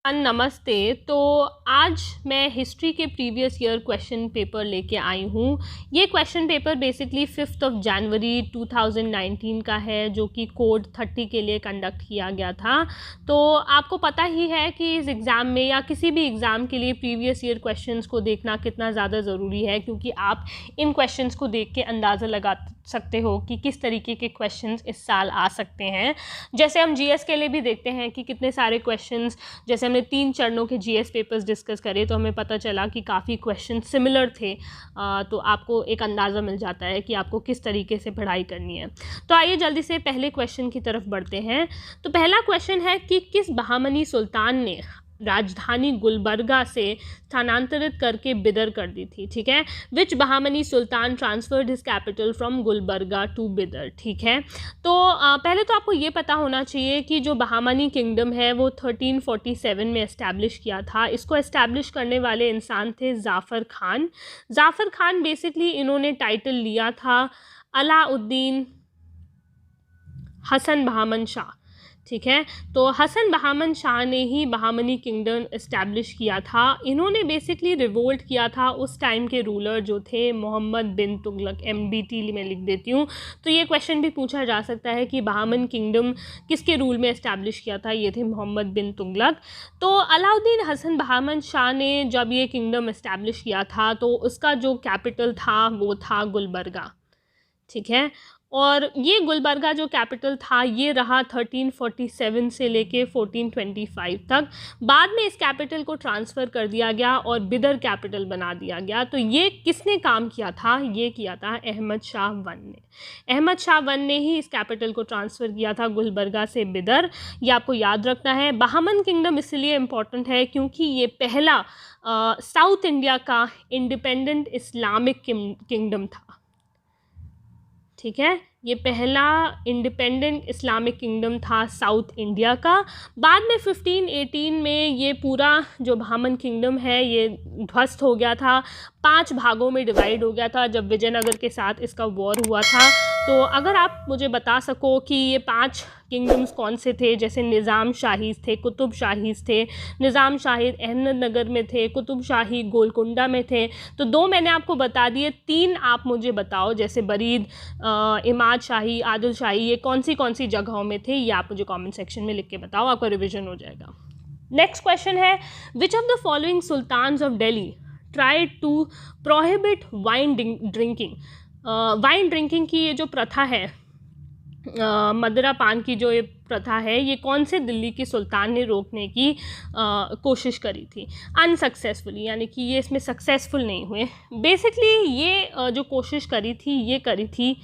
नमस्ते। तो आज मैं हिस्ट्री के प्रीवियस ईयर क्वेश्चन पेपर लेके आई हूँ। ये क्वेश्चन पेपर बेसिकली 5 जनवरी 2019 का है, जो कि कोड 30 के लिए कंडक्ट किया गया था। तो आपको पता ही है कि इस एग्ज़ाम में या किसी भी एग्ज़ाम के लिए प्रीवियस ईयर क्वेश्चंस को देखना कितना ज़्यादा ज़रूरी है, क्योंकि आप इन क्वेश्चंस को देख के अंदाज़ा लगा सकते हो कि किस तरीके के क्वेश्चंस इस साल आ सकते हैं। जैसे हम जीएस के लिए भी देखते हैं कि कितने सारे क्वेश्चंस, जैसे हमने 3 चरणों के जीएस पेपर्स डिस्कस करे तो हमें पता चला कि काफ़ी क्वेश्चन सिमिलर थे। तो आपको एक अंदाज़ा मिल जाता है कि आपको किस तरीके से पढ़ाई करनी है। तो आइए जल्दी से पहले क्वेश्चन की तरफ बढ़ते हैं। तो पहला क्वेश्चन है कि किस बहामनी सुल्तान ने राजधानी गुलबर्गा से स्थानांतरित करके बिदर कर दी थी। ठीक है, which Bahmani sultan transferred his capital from Gulbarga to Bidar. ठीक है, तो पहले तो आपको ये पता होना चाहिए कि जो बहामनी किंगडम है वो 1347 में इस्टेब्लिश किया था। इसको इस्टेब्लिश करने वाले इंसान थे ज़ाफ़र खान। ज़ाफ़र खान बेसिकली इन्होंने टाइटल लिया था अलाउद्दीन हसन बहामन शाह। ठीक है, तो हसन बहामन शाह ने ही बहामनी किंगडम इस्टेब्लिश किया था। इन्होंने बेसिकली रिवोल्ट किया था उस टाइम के रूलर जो थे मोहम्मद बिन तुगलक। MBT में लिख देती हूँ। तो ये क्वेश्चन भी पूछा जा सकता है कि बहामन किंगडम किसके रूल में इस्टेब्लिश किया था। ये थे मोहम्मद बिन तुगलक। तो अलाउद्दीन हसन बहामन शाह ने जब ये किंगडम इस्टेब्लिश किया था तो उसका जो कैपिटल था वो था गुलबर्गा। ठीक है, और ये गुलबर्गा जो कैपिटल था ये रहा 1347 से लेके 1425 तक। बाद में इस कैपिटल को ट्रांसफ़र कर दिया गया और बिदर कैपिटल बना दिया गया। तो ये किसने काम किया था? ये किया था अहमद शाह वन ने। अहमद शाह वन ने ही इस कैपिटल को ट्रांसफ़र किया था गुलबर्गा से बिदर। ये आपको याद रखना है। बहामन किंगडम इसलिए इम्पॉर्टेंट है क्योंकि ये पहला साउथ इंडिया का इंडिपेंडेंट इस्लामिक किंगडम था। ठीक है, ये पहला इंडिपेंडेंट इस्लामिक किंगडम था साउथ इंडिया का। बाद में 1518 में ये पूरा जो बहामन किंगडम है ये ध्वस्त हो गया था, 5 भागों में डिवाइड हो गया था जब विजयनगर के साथ इसका वॉर हुआ था। तो अगर आप मुझे बता सको कि ये 5 किंगडम्स कौन से थे, जैसे निज़ाम शाहीज़ थे, कुतुब शाहीज़ थे। निज़ाम शाही अहमदनगर में थे, कुतुब शाही गोलकुंडा में थे। तो 2 मैंने आपको बता दिए, 3 आप मुझे बताओ, जैसे बरीद, इमाद शाही, आदिल शाही, ये कौन सी जगहों में थे। ये आप मुझे कमेंट सेक्शन में लिख के बताओ, आपका रिवीजन हो जाएगा। नेक्स्ट क्वेश्चन है, which of the following sultans of Delhi tried to prohibit wine drinking. Wine drinking की ये जो प्रथा है, मदिरा पान की जो ये प्रथा है, ये कौन से दिल्ली के सुल्तान ने रोकने की कोशिश करी थी अनसक्सेसफुली, यानी कि ये इसमें सक्सेसफुल नहीं हुए। बेसिकली ये जो कोशिश करी थी ये करी थी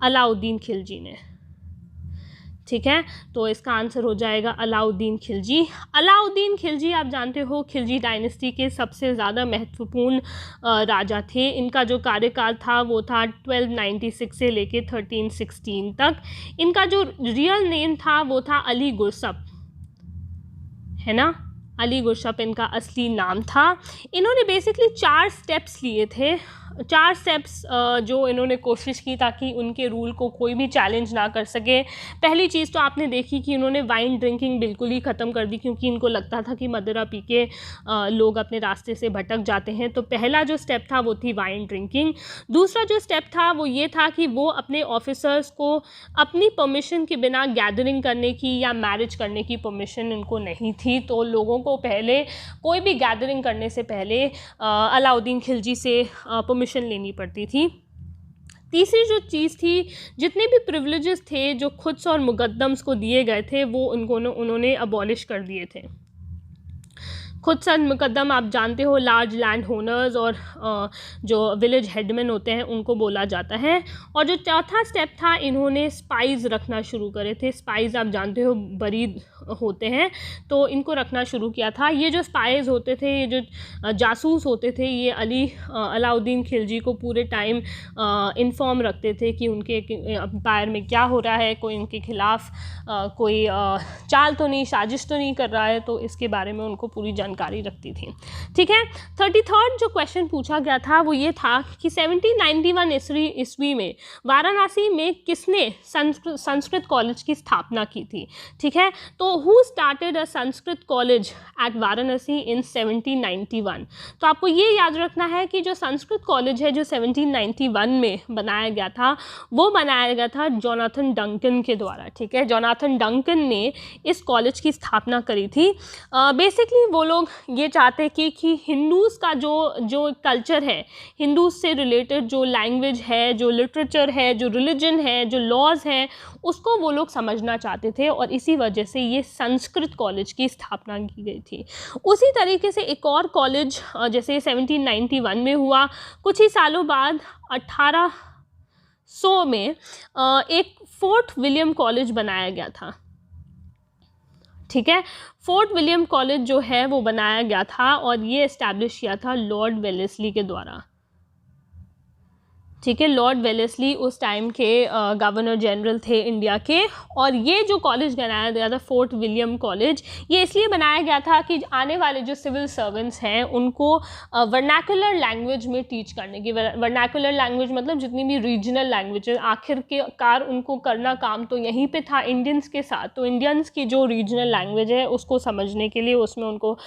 अलाउद्दीन खिलजी ने। ठीक है, तो इसका आंसर हो जाएगा अलाउद्दीन खिलजी। अलाउद्दीन खिलजी आप जानते हो खिलजी डायनेस्टी के सबसे ज़्यादा महत्वपूर्ण राजा थे। इनका जो कार्यकाल था वो था 1296 से लेके 1316 तक। इनका जो रियल नेम था वो था अली गुरसप, है ना, अली गुरसप इनका असली नाम था। इन्होंने बेसिकली 4 स्टेप्स लिए थे। 4 स्टेप्स जो इन्होंने कोशिश की ताकि उनके रूल को कोई भी चैलेंज ना कर सके। पहली चीज़ तो आपने देखी कि उन्होंने वाइन ड्रिंकिंग बिल्कुल ही ख़त्म कर दी, क्योंकि इनको लगता था कि मदिरा पी के लोग अपने रास्ते से भटक जाते हैं। तो पहला जो स्टेप था वो थी वाइन ड्रिंकिंग। दूसरा जो स्टेप था वो ये था कि वो अपने ऑफिसर्स को अपनी परमिशन के बिना गैदरिंग करने की या मैरिज करने की परमिशन इनको नहीं थी। तो लोगों को पहले कोई भी गैदरिंग करने से पहले अलाउद्दीन खिलजी से परमिशन लेनी पड़ती थी। तीसरी जो चीज़ थी, जितने भी प्रिविलेजेस थे जो खुद्स और मुकद्दम्स को दिए गए थे वो उन्होंने अबॉलिश कर दिए थे। खुद सा मुकद्दम आप जानते हो लार्ज लैंड ओनर्स और जो विलेज हेडमैन होते हैं उनको बोला जाता है। और जो चौथा स्टेप था, इन्होंने स्पाइस रखना शुरू करे थे। स्पाइस आप जानते हो बरीद होते हैं, तो इनको रखना शुरू किया था। ये जो स्पाइस होते थे, ये जो जासूस होते थे, ये अलाउद्दीन खिलजी को पूरे टाइम इन्फॉर्म रखते थे कि उनके एम्पायर में क्या हो रहा है, कोई उनके खिलाफ कोई चाल तो नहीं, साजिश तो नहीं कर रहा है। तो इसके बारे में उनको पूरी जानकारी रखती थी। ठीक है, 33rd जो क्वेश्चन पूछा गया था वो ये था कि 1791 ईस्वी में वाराणसी में किसने संस्कृत कॉलेज की स्थापना की थी। ठीक है, तो who started a Sanskrit college at Varanasi in 1791? तो आपको ये याद रखना है कि जो संस्कृत कॉलेज है जो 1791 में बनाया गया था, वो बनाया गया था जोनाथन डंकन के द्वारा, ठीक है। जोनाथन डंकन ने इस कॉलेज की स्थापना करी थी। बेसिकली वो लोग ये चाहते कि हिंदूज़ का जो कल्चर है, हिंदूज़ से रिलेटेड जो लैंग्वेज है, जो लिटरेचर है, जो रिलीजन है, जो लॉज हैं, उसको वो लोग समझना चाहते थे, और इसी वजह से ये संस्कृत कॉलेज की स्थापना की गई थी। उसी तरीके से एक और कॉलेज जैसे 1791 में हुआ, कुछ ही सालों बाद 1800 में एक फोर्ट विलियम कॉलेज बनाया गया था, ठीक है। फोर्ट विलियम कॉलेज जो है वो बनाया गया था, और ये इस्टेब्लिश किया था लॉर्ड वेलेस्ली के द्वारा, ठीक है। लॉर्ड वेलेस्ली उस टाइम के गवर्नर जनरल थे इंडिया के, और ये जो कॉलेज बनाया गया था फोर्ट विलियम कॉलेज, ये इसलिए बनाया गया था कि आने वाले जो सिविल सर्वेंट्स हैं उनको वर्नाकुलर लैंग्वेज में टीच करने की। वर्नाकुलर लैंग्वेज मतलब जितनी भी रीजनल लैंग्वेज है, आखिरकार उनको करना काम तो यहीं पे था इंडियंस के साथ, तो इंडियंस की जो रीजनल लैंग्वेज है उसको समझने के लिए, उसमें उनको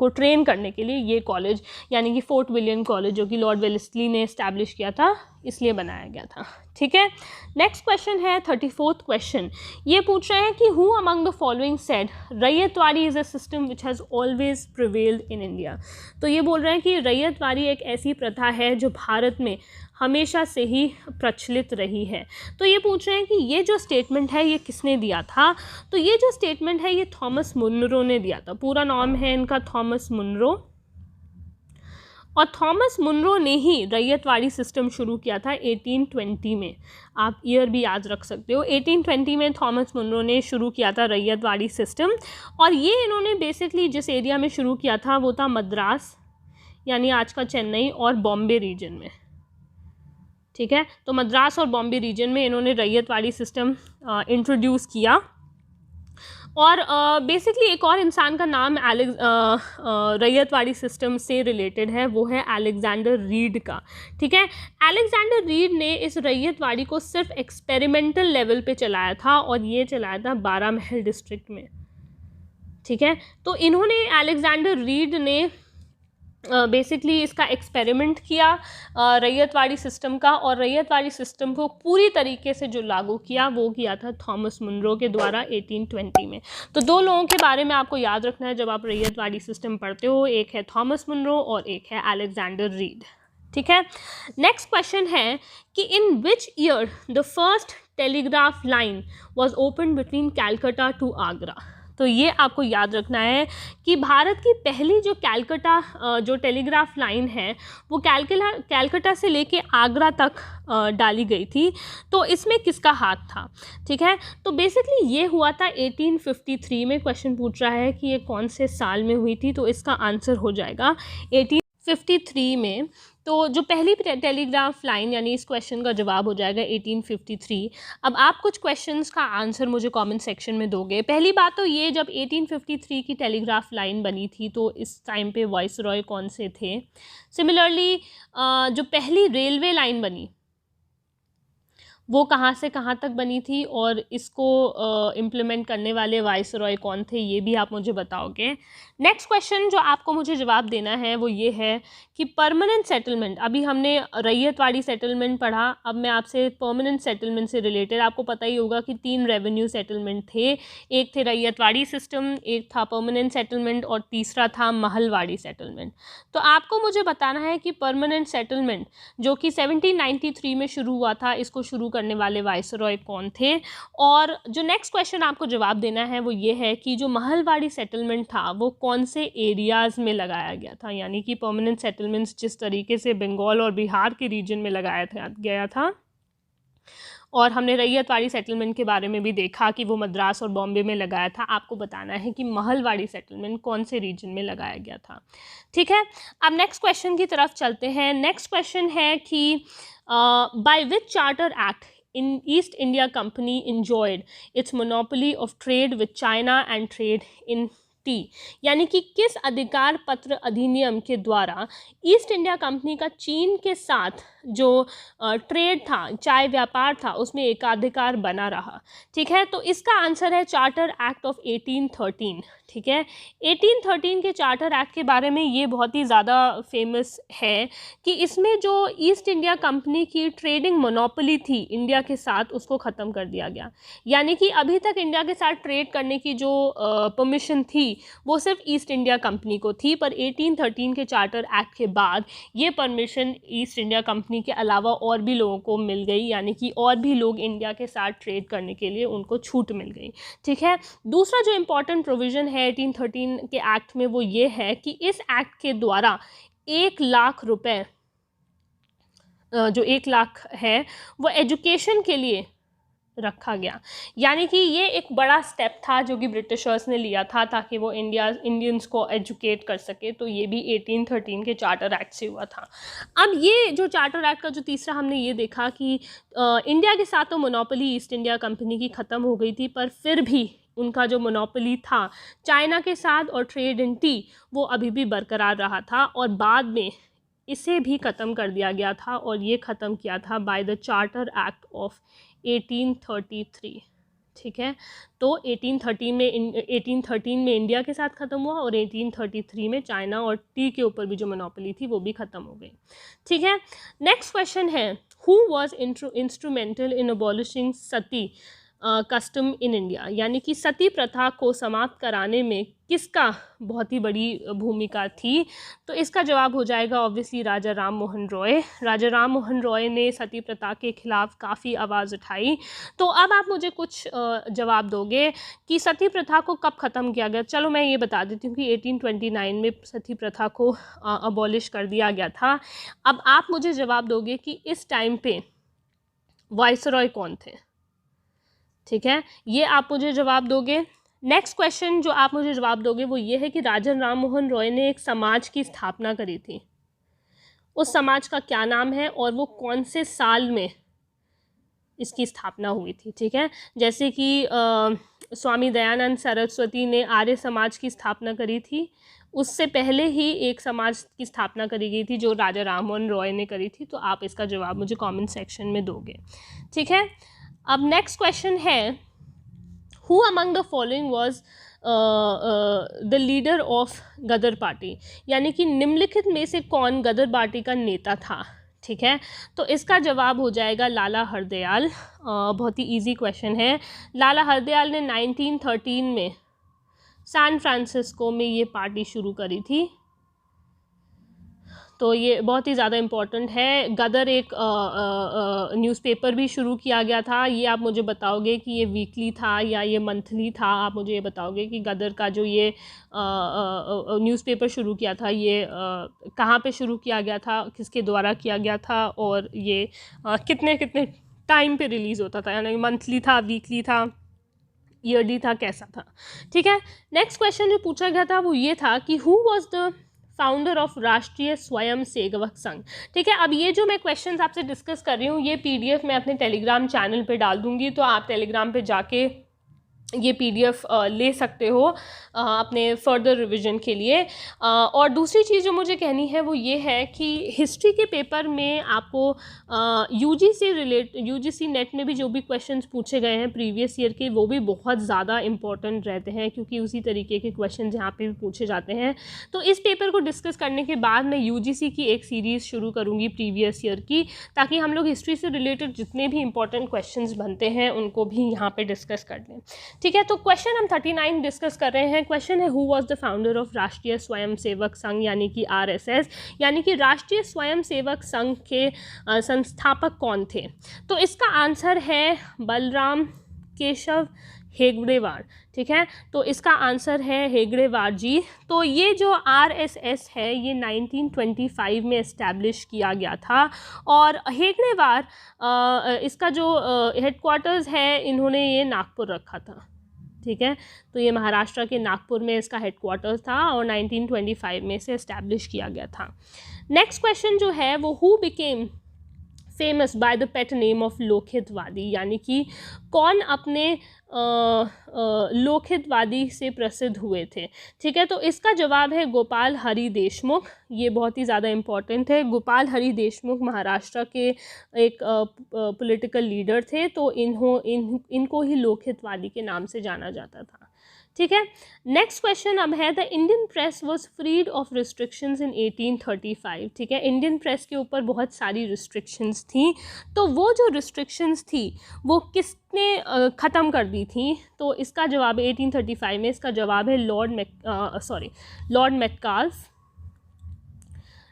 ट्रेन करने के लिए ये कॉलेज यानी कि फोर्ट विलियम कॉलेज, जो कि लॉर्ड वेलेस्ली ने इस्टेब्लिश किया था, इसलिए बनाया गया था, ठीक है। नेक्स्ट क्वेश्चन है 34th क्वेश्चन। ये पूछ रहे हैं कि who among the following said ryotwari is a system which has always prevailed in India? तो ये बोल रहे हैं कि रैयतवाड़ी एक ऐसी प्रथा है जो भारत में हमेशा से ही प्रचलित रही है। तो ये पूछ रहे हैं कि ये जो स्टेटमेंट है ये किसने दिया था? तो ये जो स्टेटमेंट है ये थॉमस मुनरो ने दिया था। पूरा नाम है इनका थॉमस मुनरो, और थॉमस मुनरो ने ही रैयतवाड़ी सिस्टम शुरू किया था 1820 में। आप ईयर भी याद रख सकते हो, 1820 में थॉमस मुनरो ने शुरू किया था रैयतवाड़ी सिस्टम। और ये इन्होंने बेसिकली जिस एरिया में शुरू किया था वो था मद्रास, यानी आज का चेन्नई, और बॉम्बे रीजन में, ठीक है। तो मद्रास और बॉम्बे रीजन में इन्होंने रैयतवाड़ी सिस्टम इंट्रोड्यूस किया। और बेसिकली एक और इंसान का नाम रैयतवाड़ी सिस्टम से रिलेटेड है, वो है अलेक्जेंडर रीड का, ठीक है। अलेक्जेंडर रीड ने इस रैयतवाड़ी को सिर्फ एक्सपेरिमेंटल लेवल पे चलाया था, और ये चलाया था बारामहल डिस्ट्रिक्ट में, ठीक है। तो इन्होंने अलेक्जेंडर रीड ने बेसिकली इसका एक्सपेरिमेंट किया रैयतवाड़ी सिस्टम का, और रैयतवाड़ी सिस्टम को पूरी तरीके से जो लागू किया वो किया था थॉमस मुनरो के द्वारा 1820 में। तो दो लोगों के बारे में आपको याद रखना है जब आप रैयतवाड़ी सिस्टम पढ़ते हो, एक है थॉमस मुनरो और एक है अलेक्जेंडर रीड, ठीक है। नेक्स्ट क्वेश्चन है कि in which year the first telegraph line was open between Calcutta to Agra? तो ये आपको याद रखना है कि भारत की पहली जो कैलकाटा जो टेलीग्राफ लाइन है वो कैलकाटा से लेके आगरा तक डाली गई थी। तो इसमें किसका हाथ था, ठीक है। तो बेसिकली ये हुआ था 1853 में। क्वेश्चन पूछ रहा है कि ये कौन से साल में हुई थी, तो इसका आंसर हो जाएगा 1853 में। तो जो पहली टेलीग्राफ लाइन, यानी इस क्वेश्चन का जवाब हो जाएगा 1853। अब आप कुछ क्वेश्चंस का आंसर मुझे कमेंट सेक्शन में दोगे। पहली बात तो ये, जब 1853 की टेलीग्राफ लाइन बनी थी तो इस टाइम पे वाइसरॉय कौन से थे। सिमिलरली जो पहली रेलवे लाइन बनी वो कहाँ से कहाँ तक बनी थी, और इसको इम्प्लीमेंट करने वाले वाइसरॉय कौन थे, ये भी आप मुझे बताओगे। नेक्स्ट क्वेश्चन जो आपको मुझे जवाब देना है वो ये है कि परमानेंट सेटलमेंट, अभी हमने रैयतवाड़ी सेटलमेंट पढ़ा, अब मैं आपसे परमानेंट सेटलमेंट से रिलेटेड, आपको पता ही होगा कि 3 रेवेन्यू सेटलमेंट थे। एक थे रैयतवाड़ी सिस्टम, एक था परमानेंट सेटलमेंट, और तीसरा था महलवाड़ी सेटलमेंट। तो आपको मुझे बताना है कि परमानेंट सेटलमेंट जो कि 1793 में शुरू हुआ था, इसको शुरू करने वाले वाइसरॉय कौन थे। और जो नेक्स्ट क्वेश्चन आपको जवाब देना है वो ये है कि जो महलवाड़ी सेटलमेंट था वो कौन से एरियाज़ में लगाया गया था, यानी कि परमानेंट सेटलमेंट्स जिस तरीके से बंगाल और बिहार के रीजन में लगाया गया था, और हमने रैयतवाड़ी सेटलमेंट के बारे में भी देखा कि वो मद्रास और बॉम्बे में लगाया था। आपको बताना है कि महलवाड़ी सेटलमेंट कौन से रीजन में लगाया गया था, ठीक है। अब नेक्स्ट क्वेश्चन की तरफ चलते हैं। नेक्स्ट क्वेश्चन है कि by which charter act in East India Company enjoyed its monopoly of trade with China and trade in T, यानी कि किस अधिकार पत्र अधिनियम के द्वारा ईस्ट इंडिया कंपनी का चीन के साथ जो ट्रेड था, चाय व्यापार था, उसमें एकाधिकार बना रहा। ठीक है, तो इसका आंसर है चार्टर एक्ट ऑफ 1813। ठीक है, 1813 के चार्टर एक्ट के बारे में ये बहुत ही ज़्यादा फेमस है कि इसमें जो ईस्ट इंडिया कंपनी की ट्रेडिंग मोनोपोली थी इंडिया के साथ, उसको ख़त्म कर दिया गया। यानी कि अभी तक इंडिया के साथ ट्रेड करने की जो परमिशन थी वो सिर्फ ईस्ट इंडिया कंपनी को थी, पर 1813 के चार्टर एक्ट के बाद ये परमिशन ईस्ट इंडिया कंपनी के अलावा और भी लोगों को मिल गई, यानी कि और भी लोग इंडिया के साथ ट्रेड करने के लिए उनको छूट मिल गई। ठीक है, दूसरा जो इम्पॉर्टेंट प्रोविज़न है 1813 के एक्ट में वो ये है कि इस एक्ट के द्वारा 1,00,000 रुपए, जो 1,00,000 है वो एजुकेशन के लिए रखा गया। यानी कि ये एक बड़ा स्टेप था जो कि ब्रिटिशर्स ने लिया था ताकि वो इंडियंस को एजुकेट कर सके। तो ये भी 1813 के चार्टर एक्ट से हुआ था। अब ये जो चार्टर एक्ट का जो तीसरा हमने ये देखा कि इंडिया के साथ तो मोनोपोली ईस्ट इंडिया कंपनी की ख़त्म हो गई थी, पर फिर भी उनका जो मोनोपोली था चाइना के साथ और ट्रेड इन टी वो अभी भी बरकरार रहा था, और बाद में इसे भी ख़त्म कर दिया गया था, और ये ख़त्म किया था by the charter act of 1833। ठीक है, तो 1813 में इंडिया के साथ ख़त्म हुआ और 1833 में चाइना और टी के ऊपर भी जो मोनोपोली थी वो भी ख़त्म हो गई। ठीक है, नेक्स्ट क्वेश्चन है, who was instrumental in abolishing Sati custom in India? यानी कि सती प्रथा को समाप्त कराने में किसका बहुत ही बड़ी भूमिका थी? तो इसका जवाब हो जाएगा ऑब्वियसली राजा राम मोहन रॉय। राजा राम मोहन रॉय ने सती प्रथा के खिलाफ काफ़ी आवाज़ उठाई। तो अब आप मुझे कुछ जवाब दोगे कि सती प्रथा को कब ख़त्म किया गया। चलो मैं ये बता देती हूँ कि 1829 में सती प्रथा को अबॉलिश कर दिया गया था। अब आप मुझे जवाब दोगे कि इस टाइम पे वाइसरॉय कौन थे। ठीक है, ये आप मुझे जवाब दोगे। नेक्स्ट क्वेश्चन जो आप मुझे जवाब दोगे वो ये है कि राजा राम मोहन रॉय ने एक समाज की स्थापना करी थी, उस समाज का क्या नाम है और वो कौन से साल में इसकी स्थापना हुई थी। ठीक है, जैसे कि स्वामी दयानंद सरस्वती ने आर्य समाज की स्थापना करी थी, उससे पहले ही एक समाज की स्थापना करी गई थी जो राजा राम मोहन रॉय ने करी थी। तो आप इसका जवाब मुझे कमेंट सेक्शन में दोगे। ठीक है, अब नेक्स्ट क्वेश्चन है, who among the following was the leader of Ghadar party? यानी कि निम्नलिखित में से कौन गदर पार्टी का नेता था? ठीक है, तो इसका जवाब हो जाएगा लाला हरदयाल। बहुत ही इजी क्वेश्चन है। लाला हरदयाल ने 1913 में सैन फ्रांसिस्को में ये पार्टी शुरू करी थी। तो ये बहुत ही ज़्यादा इम्पॉर्टेंट है। गदर एक न्यूज़पेपर भी शुरू किया गया था। ये आप मुझे बताओगे कि ये वीकली था या ये मंथली था। आप मुझे ये बताओगे कि गदर का जो ये न्यूज़पेपर शुरू किया था ये कहाँ पे शुरू किया गया था, किसके द्वारा किया गया था, और ये कितने कितने टाइम पे रिलीज़ होता था, यानी मंथली था, वीकली था, ईयरली था, कैसा था। ठीक है, नेक्स्ट क्वेश्चन जो पूछा गया था वो ये था कि who was the founder of राष्ट्रीय स्वयं सेवक संघ? ठीक है, अब ये जो मैं क्वेश्चंस आपसे डिस्कस कर रही हूँ ये पीडीएफ मैं अपने टेलीग्राम चैनल पे डाल दूँगी, तो आप टेलीग्राम पे जाके ये पीडीएफ ले सकते हो अपने फर्दर रिवीजन के लिए। और दूसरी चीज़ जो मुझे कहनी है वो ये है कि हिस्ट्री के पेपर में आपको यूजीसी नेट में भी जो भी क्वेश्चंस पूछे गए हैं प्रीवियस ईयर के वो भी बहुत ज़्यादा इंपॉर्टेंट रहते हैं, क्योंकि उसी तरीके के क्वेश्चंस यहाँ पे भी पूछे जाते हैं। तो इस पेपर को डिस्कस करने के बाद मैं यूजीसी की एक सीरीज़ शुरू करूँगी प्रीवियस ईयर की, ताकि हम लोग हिस्ट्री से रिलेटेड जितने भी इंपॉर्टेंट क्वेश्चंस बनते हैं उनको भी यहाँ पर डिस्कस कर लें। ठीक है, तो क्वेश्चन हम 39 डिस्कस कर रहे हैं। क्वेश्चन है, who was the founder of राष्ट्रीय स्वयं सेवक संघ यानी कि आरएसएस, यानी कि राष्ट्रीय स्वयं सेवक संघ के संस्थापक कौन थे? तो इसका आंसर है बलराम केशव हेगड़ेवार। ठीक है, तो इसका आंसर है हेगड़ेवार जी। तो ये जो आरएसएस है ये 1925 में इस्टेब्लिश किया गया था, और हेगड़ेवार इसका जो हेडक्वार्टर्स है इन्होंने ये नागपुर रखा था। ठीक है, तो ये महाराष्ट्र के नागपुर में इसका हेडक्वार्टर्स था और 1925 में इसे इस्टेब्लिश किया गया था। नेक्स्ट क्वेश्चन जो है वो who became famous by the pet name of Lokhitwadi, यानी कि कौन अपने लोकहितवादी से प्रसिद्ध हुए थे। ठीक है, तो इसका जवाब है गोपाल हरि देशमुख। ये बहुत ही ज़्यादा इम्पॉर्टेंट है। गोपाल हरि देशमुख महाराष्ट्र के एक पॉलिटिकल लीडर थे, तो इनको ही लोकहितवादी के नाम से जाना जाता था। ठीक है, नेक्स्ट क्वेश्चन अब है the Indian press was freed of restrictions in 1835। ठीक है, इंडियन प्रेस के ऊपर बहुत सारी रिस्ट्रिक्शंस थी, तो वो जो रिस्ट्रिक्शंस थी वो किसने ख़त्म कर दी थी? तो इसका जवाब 1835 में, इसका जवाब है Lord Metcalfe,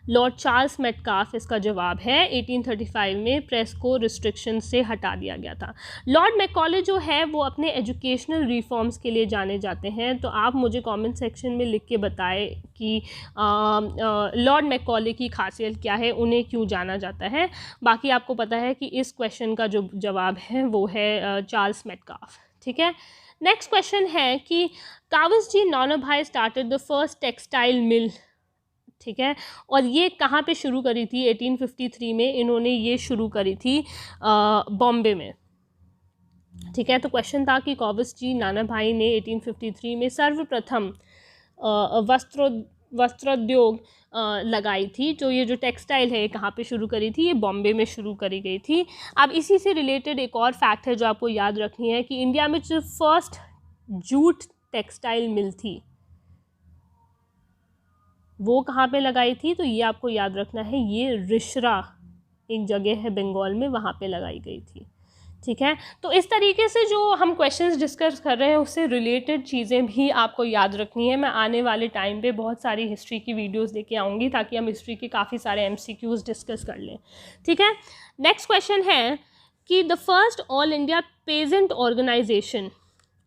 Lord Charles Metcalfe इसका जवाब है। 1835 में प्रेस को रिस्ट्रिक्शन से हटा दिया गया था। लॉर्ड मैकॉले जो है वो अपने एजुकेशनल रिफॉर्म्स के लिए जाने जाते हैं, तो आप मुझे कमेंट सेक्शन में लिख के बताएं कि लॉर्ड मैकॉले की खासियत क्या है, उन्हें क्यों जाना जाता है। बाकी आपको पता है कि इस क्वेश्चन का जो जवाब है वो है चार्ल्स मेटकाल्फ। ठीक है, नेक्स्ट क्वेश्चन है कि Kawasji Nanabhai started the first textile mill. ठीक है, और ये कहाँ पे शुरू करी थी? 1853 में इन्होंने ये शुरू करी थी बॉम्बे में। ठीक है, तो क्वेश्चन था कि कावसजी नानाभाई ने 1853 में सर्वप्रथम वस्त्रोद्योग लगाई थी। तो ये जो टेक्सटाइल है कहाँ पे शुरू करी थी? ये बॉम्बे में शुरू करी गई थी। अब इसी से रिलेटेड एक और फैक्ट है जो आपको याद रखनी है कि इंडिया में जो फर्स्ट जूट टेक्सटाइल मिल थी वो कहाँ पे लगाई थी? तो ये आपको याद रखना है, ये रिश्रा एक जगह है बंगाल में, वहाँ पे लगाई गई थी। ठीक है, तो इस तरीके से जो हम क्वेश्चंस डिस्कस कर रहे हैं उससे रिलेटेड चीज़ें भी आपको याद रखनी है। मैं आने वाले टाइम पे बहुत सारी हिस्ट्री की वीडियोस लेके आऊँगी ताकि हम हिस्ट्री के काफ़ी सारे MCQs डिस्कस कर लें। ठीक है, नेक्स्ट क्वेश्चन है कि the first all India peasant organisation,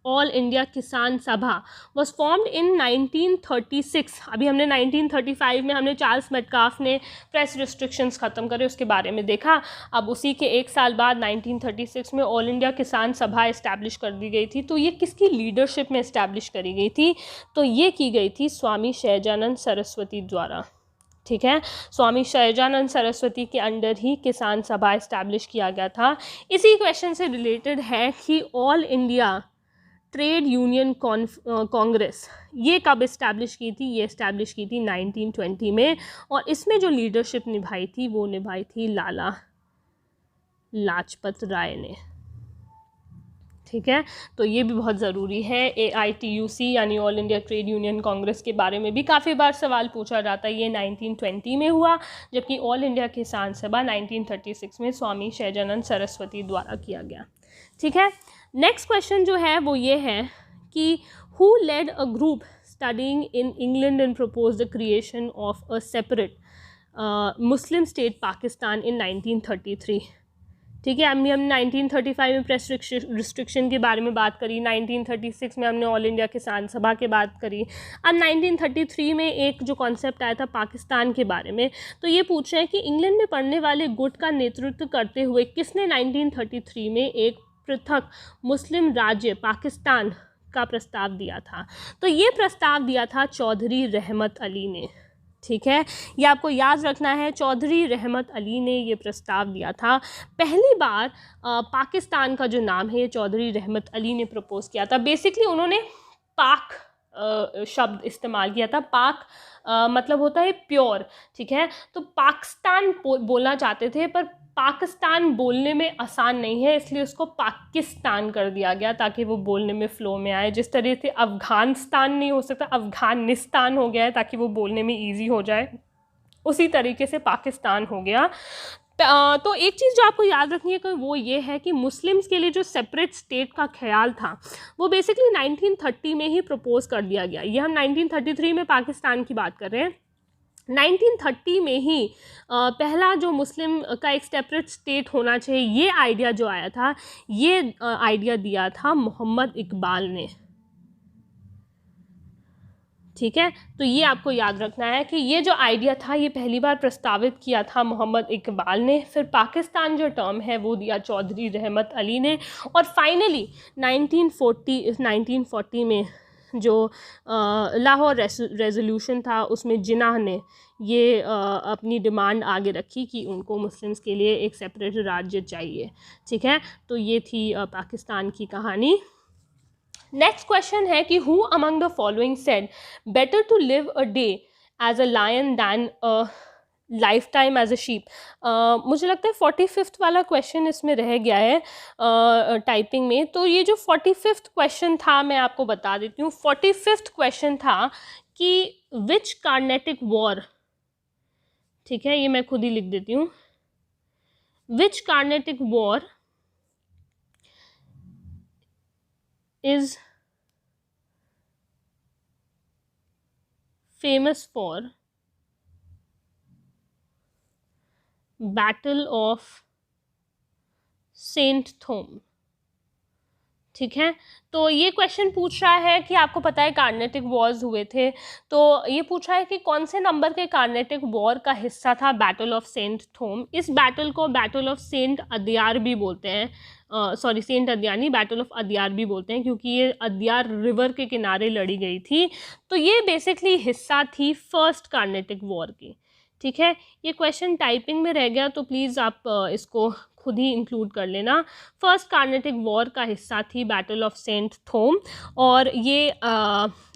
all India Kisan Sabha, was formed in 1936। अभी हमने 1935 में हमने चार्ल्स मेटकाल्फ ने प्रेस रिस्ट्रिक्शंस ख़त्म करे उसके बारे में देखा। अब उसी के एक साल बाद 1936 में ऑल इंडिया किसान सभा इस्टेब्लिश कर दी गई थी। तो ये किसकी लीडरशिप में इस्टेब्लिश करी गई थी? तो ये की गई थी स्वामी सहजानंद सरस्वती द्वारा। ठीक है, स्वामी सहजानंद सरस्वती के अंडर ही किसान सभा इस्टेब्लिश किया गया था। इसी क्वेश्चन से रिलेटेड है कि all India trade union Congress ये कब इस्टेब्लिश की थी? ये इस्टेब्लिश की थी 1920 में, और इसमें जो लीडरशिप निभाई थी वो निभाई थी लाला लाजपत राय ने। ठीक है, तो ये भी बहुत ज़रूरी है। AITUC यानी all India trade union Congress के बारे में भी काफ़ी बार सवाल पूछा जाता है। ये 1920 में हुआ, जबकि ऑल इंडिया किसान सभा 1936 में स्वामी सहजानंद सरस्वती द्वारा किया गया। ठीक है, नेक्स्ट क्वेश्चन जो है वो ये है कि who led a group studying in England and propose the creation of a separate Muslim state Pakistan in 1933। ठीक है, हमने 1935 में प्रेस रिस्ट्रिक्शन के बारे में बात करी, 1936 में हमने ऑल इंडिया किसान सभा के बात करी। अब 1933 में एक जो कॉन्सेप्ट आया था पाकिस्तान के बारे में, तो ये पूछ रहे हैं कि इंग्लैंड में पढ़ने वाले गुट का नेतृत्व करते हुए किसने 1933 में एक पृथक मुस्लिम राज्य पाकिस्तान का प्रस्ताव दिया था? तो ये प्रस्ताव दिया था चौधरी रहमत अली ने। ठीक है, ये आपको याद रखना है, चौधरी रहमत अली ने ये प्रस्ताव दिया था। पहली बार पाकिस्तान का जो नाम है चौधरी रहमत अली ने प्रपोज किया था। बेसिकली उन्होंने पाक शब्द इस्तेमाल किया था। पाक मतलब होता है प्योर। ठीक है, तो पाकिस्तान बोलना चाहते थे, पर पाकिस्तान बोलने में आसान नहीं है, इसलिए उसको पाकिस्तान कर दिया गया ताकि वो बोलने में फ़्लो में आए। जिस तरह से अफ़गानिस्तान नहीं हो सकता, अफ़गानिस्तान हो गया है ताकि वो बोलने में ईजी हो जाए, उसी तरीके से पाकिस्तान हो गया। तो एक चीज़ जो आपको याद रखनी है कि वो ये है कि मुस्लिम्स के लिए जो सेपरेट स्टेट का ख्याल था वो बेसिकली 1930 में ही प्रपोज कर दिया गया। ये हम 1933 में पाकिस्तान की बात कर रहे हैं। 1930 में ही पहला जो मुस्लिम का एक सेपरेट स्टेट होना चाहिए, ये आइडिया जो आया था, ये आइडिया दिया था मोहम्मद इकबाल ने। ठीक है, तो ये आपको याद रखना है कि ये जो आइडिया था ये पहली बार प्रस्तावित किया था मोहम्मद इकबाल ने। फिर पाकिस्तान जो टर्म है वो दिया चौधरी रहमत अली ने, और फाइनली 1940 में जो लाहौर रेजोल्यूशन था उसमें जिन्ना ने ये अपनी डिमांड आगे रखी कि उनको मुस्लिम्स के लिए एक सेपरेट राज्य चाहिए, ठीक है। तो ये थी पाकिस्तान की कहानी। नेक्स्ट क्वेश्चन है कि who among the following said better to live a day as a lion than a lifetime as a sheep. मुझे लगता है 45th वाला क्वेश्चन इसमें रह गया है टाइपिंग में। तो ये जो 45th क्वेश्चन था मैं आपको बता देती हूँ। 45th क्वेश्चन था कि विच कार्नेटिक वॉर, ठीक है, ये मैं खुद ही लिख देती हूँ, which Carnatic war is famous for battle of saint Thome, ठीक है। तो ये क्वेश्चन पूछ रहा है कि आपको पता है कार्नेटिक वॉर्स हुए थे, तो ये पूछ रहा है कि कौन से नंबर के कार्नेटिक वॉर का हिस्सा था बैटल ऑफ सेंट थोम। इस बैटल को बैटल ऑफ सेंट अदयार भी बोलते हैं, सॉरी सेंट अदयार नहीं, बैटल ऑफ अदयार भी बोलते हैं, क्योंकि ये अदयार रिवर के किनारे लड़ी गई थी। तो ये बेसिकली हिस्सा थी फर्स्ट कार्नेटिक वॉर की, ठीक है। ये क्वेश्चन टाइपिंग में रह गया तो प्लीज़ आप इसको खुद ही इंक्लूड कर लेना। फर्स्ट कार्नेटिक वॉर का हिस्सा थी बैटल ऑफ सेंट थोम, और ये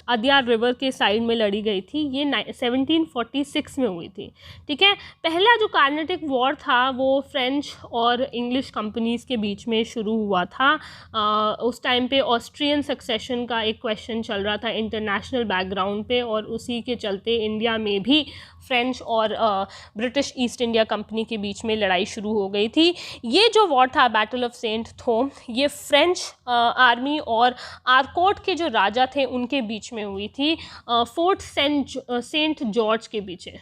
अदयार रिवर के साइड में लड़ी गई थी। ये 1746 में हुई थी, ठीक है। पहला जो कार्नेटिक वॉर था वो फ्रेंच और इंग्लिश कंपनीज़ के बीच में शुरू हुआ था। उस टाइम पे ऑस्ट्रियन सक्सेशन का एक क्वेश्चन चल रहा था इंटरनेशनल बैकग्राउंड पे, और उसी के चलते इंडिया में भी फ्रेंच और ब्रिटिश ईस्ट इंडिया कंपनी के बीच में लड़ाई शुरू हो गई थी। ये जो वॉर था बैटल ऑफ सेंट थोम, ये फ्रेंच आर्मी और आरकोट के जो राजा थे उनके बीच में हुई थी, फोर्ट सेंट जॉर्ज के पीछे,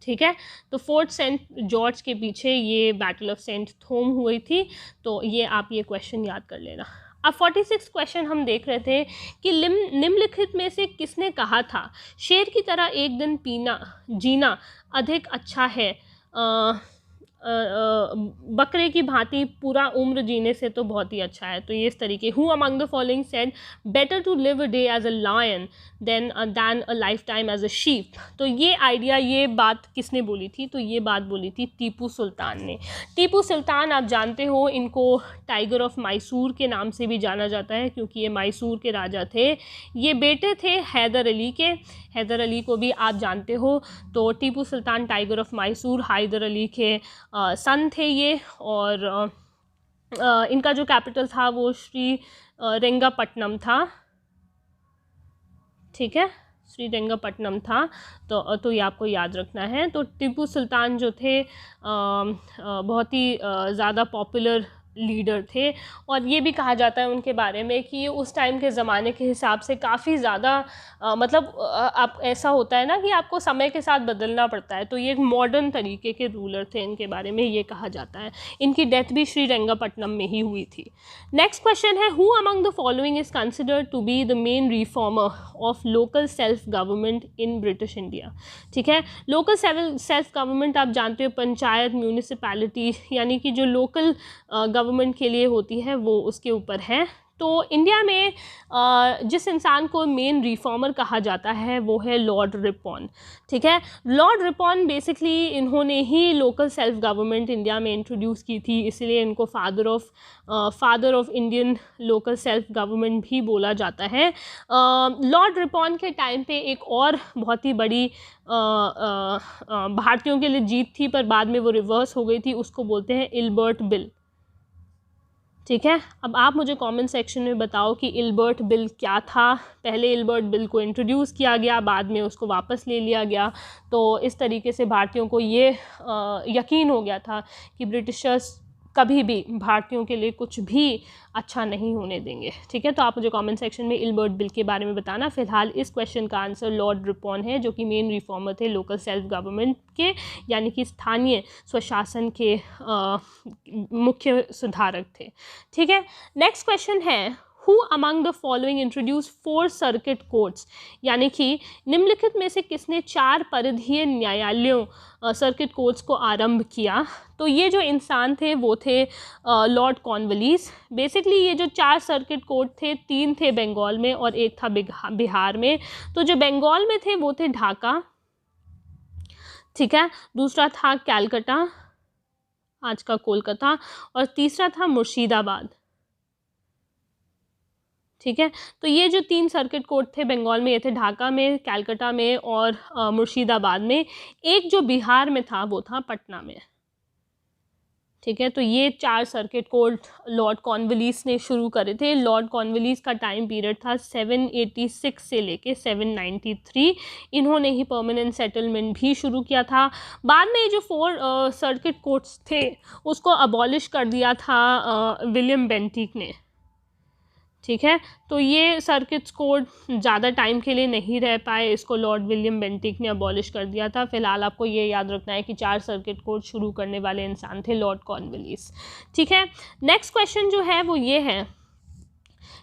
ठीक है। तो फोर्ट सेंट जॉर्ज के पीछे ये बैटल ऑफ सेंट थोम हुई थी। तो ये आप ये क्वेश्चन याद कर लेना। अब 46 क्वेश्चन हम देख रहे थे कि निम्नलिखित में से किसने कहा था शेर की तरह एक दिन जीना अधिक अच्छा है बकरे की भांति पूरा उम्र जीने से तो बहुत ही अच्छा है। तो ये इस तरीके, who among the following said better to live a day as a lion than a lifetime as a sheep. तो ये आइडिया, ये बात किसने बोली थी? तो ये बात बोली थी टीपू सुल्तान ने। टीपू सुल्तान आप जानते हो, इनको टाइगर ऑफ मैसूर के नाम से भी जाना जाता है, क्योंकि ये मैसूर के राजा थे। ये बेटे थे हैदर अली के, हैदर अली को भी आप जानते हो। तो टीपू सुल्तान टाइगर ऑफ मैसूर हैदर अली के सन थे ये, और इनका जो कैपिटल था वो श्रीरंगपट्टनम था, ठीक है, श्रीरंगपट्टनम था। तो ये आपको याद रखना है। तो टीपू सुल्तान जो थे बहुत ही ज़्यादा पॉपुलर लीडर थे, और ये भी कहा जाता है उनके बारे में कि ये उस टाइम के ज़माने के हिसाब से काफ़ी ज़्यादा मतलब आप ऐसा होता है ना कि आपको समय के साथ बदलना पड़ता है, तो ये एक मॉडर्न तरीके के रूलर थे, इनके बारे में ये कहा जाता है। इनकी डेथ भी श्रीरंगपट्टनम में ही हुई थी। नेक्स्ट क्वेश्चन है, who among the following is considered to be the main reformer of local self government in British India, ठीक है। लोकल सेल्फ गवर्नमेंट आप जानते हो, पंचायत, म्यूनिसिपैलिटी, यानी कि जो लोकल गवर्नमेंट के लिए होती है वो उसके ऊपर है। तो इंडिया में जिस इंसान को मेन रिफॉर्मर कहा जाता है वो है लॉर्ड रिपन, ठीक है। लॉर्ड रिपन बेसिकली इन्होंने ही लोकल सेल्फ गवर्नमेंट इंडिया में इंट्रोड्यूस की थी, इसलिए इनको father of Indian local self government भी बोला जाता है। लॉर्ड रिपन के टाइम पे एक और बहुत ही बड़ी भारतीयों के लिए जीत थी, पर बाद में वो रिवर्स हो गई थी, उसको बोलते हैं इल्बर्ट बिल, ठीक है। अब आप मुझे कमेंट सेक्शन में बताओ कि इल्बर्ट बिल क्या था। पहले इल्बर्ट बिल को इंट्रोड्यूस किया गया, बाद में उसको वापस ले लिया गया। तो इस तरीके से भारतीयों को ये यकीन हो गया था कि ब्रिटिशर्स कभी भी भारतीयों के लिए कुछ भी अच्छा नहीं होने देंगे, ठीक है। तो आप मुझे कमेंट सेक्शन में इल्बर्ट बिल के बारे में बताना। फिलहाल इस क्वेश्चन का आंसर लॉर्ड रिपन है, जो कि मेन रिफॉर्मर थे लोकल सेल्फ गवर्नमेंट के, यानी कि स्थानीय स्वशासन के मुख्य सुधारक थे, ठीक है। नेक्स्ट क्वेश्चन है, who among the following introduce 4 circuit courts, यानी कि निम्नलिखित में से किसने 4 परिधीय न्यायालयों सर्किट कोर्ट्स को आरंभ किया। तो ये जो इंसान थे वो थे लॉर्ड कॉर्नवालिस। बेसिकली ये जो 4 सर्किट कोर्ट थे, 3 थे बंगाल में और एक था बिहार में। तो जो बंगाल में थे वो थे ढाका, ठीक है, दूसरा था कैलकाटा, आज का कोलकाता, और तीसरा था मुर्शिदाबाद, ठीक है। तो ये जो 3 सर्किट कोर्ट थे बंगाल में, ये थे ढाका में, कैलकाटा में और मुर्शिदाबाद में। एक जो बिहार में था वो था पटना में, ठीक है। तो ये 4 सर्किट कोर्ट लॉर्ड कॉर्नवालिस ने शुरू करे थे। लॉर्ड कॉर्नवालिस का टाइम पीरियड था 786 से लेके 793। इन्होंने ही परमानेंट सेटलमेंट भी शुरू किया था। बाद में ये जो 4 सर्किट कोर्ट्स थे उसको अबॉलिश कर दिया था विलियम बेंटिक ने, ठीक है। तो ये सर्किट्स कोड ज़्यादा टाइम के लिए नहीं रह पाए, इसको लॉर्ड विलियम बेंटिक ने अबॉलिश कर दिया था। फिलहाल आपको ये याद रखना है कि 4 सर्किट कोड शुरू करने वाले इंसान थे लॉर्ड कॉर्नवालिस, ठीक है। नेक्स्ट क्वेश्चन जो है वो ये है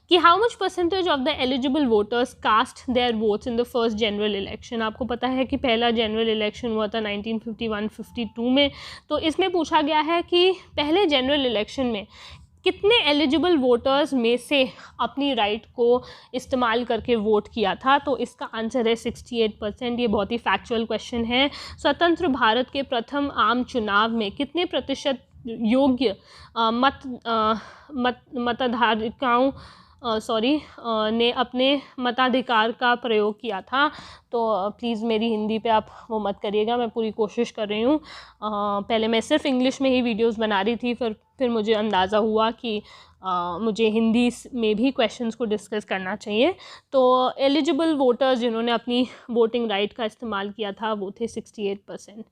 कि how much percentage of the eligible voters cast their votes in the first general election. आपको पता है कि पहला जनरल इलेक्शन हुआ था 1951-52 में। तो इसमें पूछा गया है कि पहले जनरल इलेक्शन में कितने एलिजिबल वोटर्स में से अपनी राइट को इस्तेमाल करके वोट किया था। तो इसका आंसर है 68%। ये बहुत ही फैक्चुअल क्वेश्चन है। स्वतंत्र भारत के प्रथम आम चुनाव में कितने प्रतिशत योग्य मतधारकाओं ने अपने मताधिकार का प्रयोग किया था। तो प्लीज़ मेरी हिंदी पे आप वो मत करिएगा, मैं पूरी कोशिश कर रही हूँ। पहले मैं सिर्फ इंग्लिश में ही वीडियोस बना रही थी, फिर मुझे अंदाज़ा हुआ कि मुझे हिंदी में भी क्वेश्चंस को डिस्कस करना चाहिए। तो एलिजिबल वोटर्स जिन्होंने अपनी वोटिंग राइट का इस्तेमाल किया था वो थे 68%।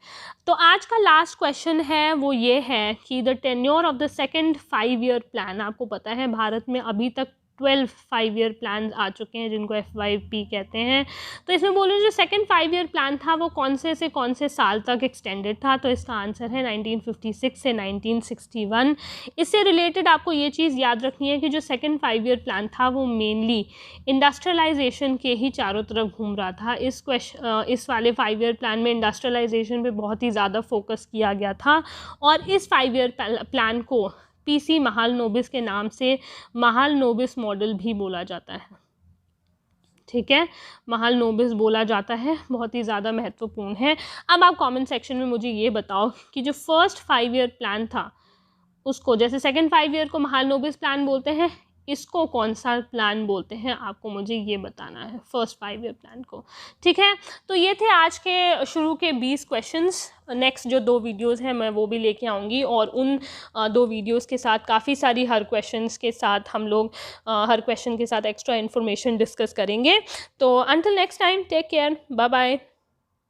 तो आज का लास्ट क्वेश्चन है वो ये है कि the tenure of the second 5 year plan. आपको पता है भारत में अभी तक 12 5 ईयर प्लान आ चुके हैं जिनको FYP कहते हैं। तो इसमें बोलो जो सेकेंड 5 ईयर प्लान था वो कौन से साल तक एक्सटेंडेड था। तो इसका आंसर है 1956 से 1961। इससे रिलेटेड आपको ये चीज़ याद रखनी है कि जो सेकेंड 5 ईयर प्लान था वो मेनली इंडस्ट्रियलाइजेशन के ही चारों तरफ घूम रहा था। इस वाले 5 ईयर प्लान में इंडस्ट्रियलाइजेशन पे बहुत ही ज़्यादा फोकस किया गया था और इस 5 ईयर प्लान को PC महालनोबिस के नाम से महालनोबिस मॉडल भी बोला जाता है, ठीक है। महालनोबिस बोला जाता है, बहुत ही ज़्यादा महत्वपूर्ण है। अब आप कमेंट सेक्शन में मुझे ये बताओ कि जो फर्स्ट 5 ईयर प्लान था उसको, जैसे सेकंड 5 ईयर को महालनोबिस प्लान बोलते हैं, इसको कौन सा प्लान बोलते हैं, आपको मुझे ये बताना है फर्स्ट 5 ईयर प्लान को, ठीक है। तो ये थे आज के शुरू के 20 क्वेश्चंस। नेक्स्ट जो 2 वीडियोस हैं मैं वो भी लेके आऊँगी और उन 2 वीडियोस के साथ काफ़ी सारी हर क्वेश्चन के साथ एक्स्ट्रा इन्फॉर्मेशन डिस्कस करेंगे। तो until next time, take care, bye bye.